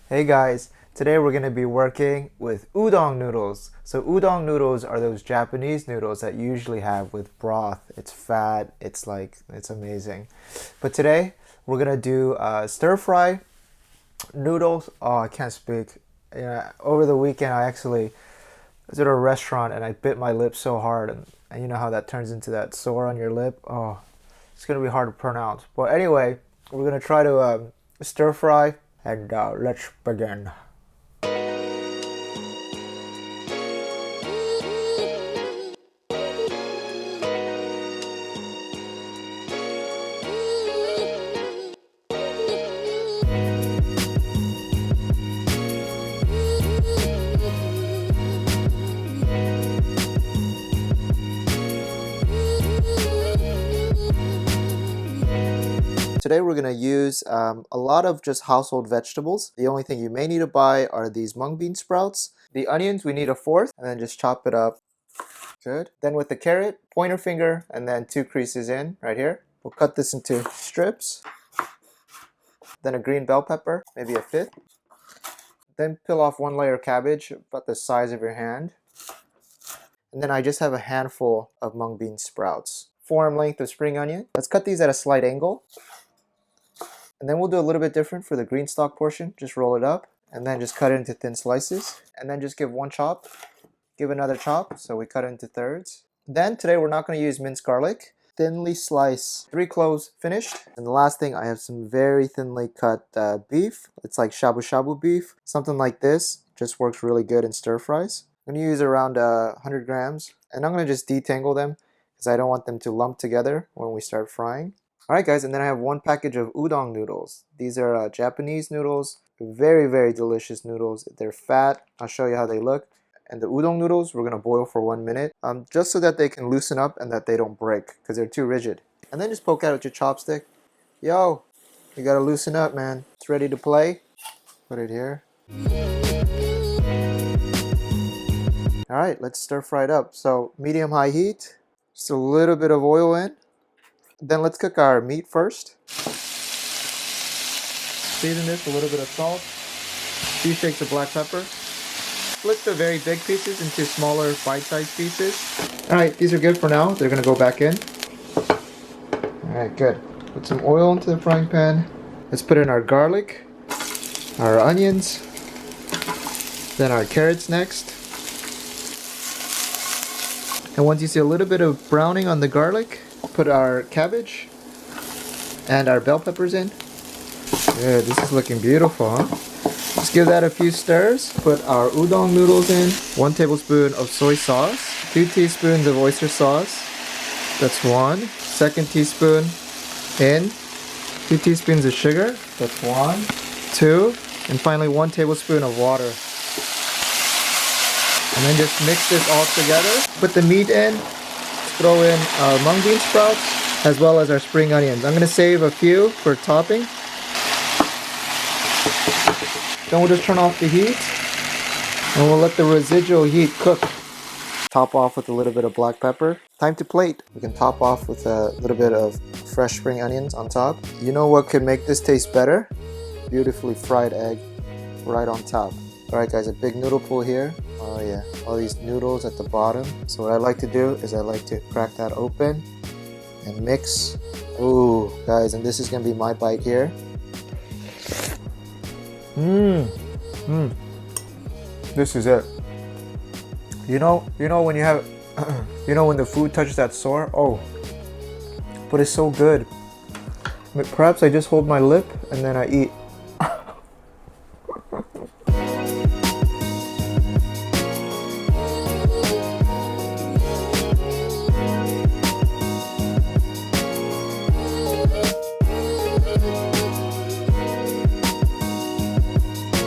Hey guys, today we're going to be working with udon noodles. So udon noodles are those Japanese noodles that you usually have with broth. It's fat, it's amazing. But today we're going to do stir fry noodles. Oh, I can't speak. Yeah, over the weekend I actually was at a restaurant and I bit my lip so hard and you know how that turns into that sore on your lip? Oh, it's going to be hard to pronounce. But anyway, we're going to try to stir fry and let's begin. Today we're going to use a lot of just household vegetables. The only thing you may need to buy are these mung bean sprouts. The onions, we need a fourth, and then just chop it up. Good. Then with the carrot, pointer finger, and then 2 creases in right here. We'll cut this into strips. Then a green bell pepper, maybe a fifth. Then peel off 1 layer of cabbage, about the size of your hand. And then I just have a handful of mung bean sprouts. Forearm length of spring onion. Let's cut these at a slight angle. And then we'll do a little bit different for the green stalk portion. Just roll it up and then just cut it into thin slices. And then just give 1 chop, give another chop. So we cut it into thirds. Then today we're not going to use minced garlic. Thinly slice 3 cloves finished. And the last thing, I have some very thinly cut beef. It's like shabu shabu beef. Something like this just works really good in stir fries. I'm going to use around 100 grams. And I'm going to just detangle them because I don't want them to lump together when we start frying. Alright guys, and then I have 1 package of udon noodles. These are Japanese noodles. Very, very delicious noodles. They're fat. I'll show you how they look. And the udon noodles, we're going to boil for 1 minute. Just so that they can loosen up and that they don't break. Because they're too rigid. And then just poke out with your chopstick. Yo, you got to loosen up, man. It's ready to play. Put it here. Alright, let's stir fry it up. So, medium-high heat. Just a little bit of oil in. Then let's cook our meat first. Season this with a little bit of salt, 2 shakes of black pepper. Split the very big pieces into smaller bite-sized pieces. Alright, these are good for now. They're going to go back in. Alright, good. Put some oil into the frying pan. Let's put in our garlic, our onions, then our carrots next. And once you see a little bit of browning on the garlic, put our cabbage and our bell peppers in. Good, this is looking beautiful, huh? Just give that a few stirs. Put our udon noodles in. 1 tablespoon of soy sauce. 2 teaspoons of oyster sauce. That's 1. 2nd teaspoon in. 2 teaspoons of sugar. That's 1. 2. And finally 1 tablespoon of water. And then just mix this all together. Put the meat in. Throw in our mung bean sprouts as well as our spring onions. I'm going to save a few for topping. Then we'll just turn off the heat and we'll let the residual heat cook. Top off with a little bit of black pepper. Time to plate. We can top off with a little bit of fresh spring onions on top. You know what could make this taste better? Beautifully fried egg right on top. Alright guys, a big noodle pool here. Oh yeah, all these noodles at the bottom. So what I like to do is I like to crack that open and mix. Ooh, guys, and this is gonna be my bite here. This is it. You know when you have, when the food touches that sore. Oh, but it's so good. Perhaps I just hold my lip and then I eat.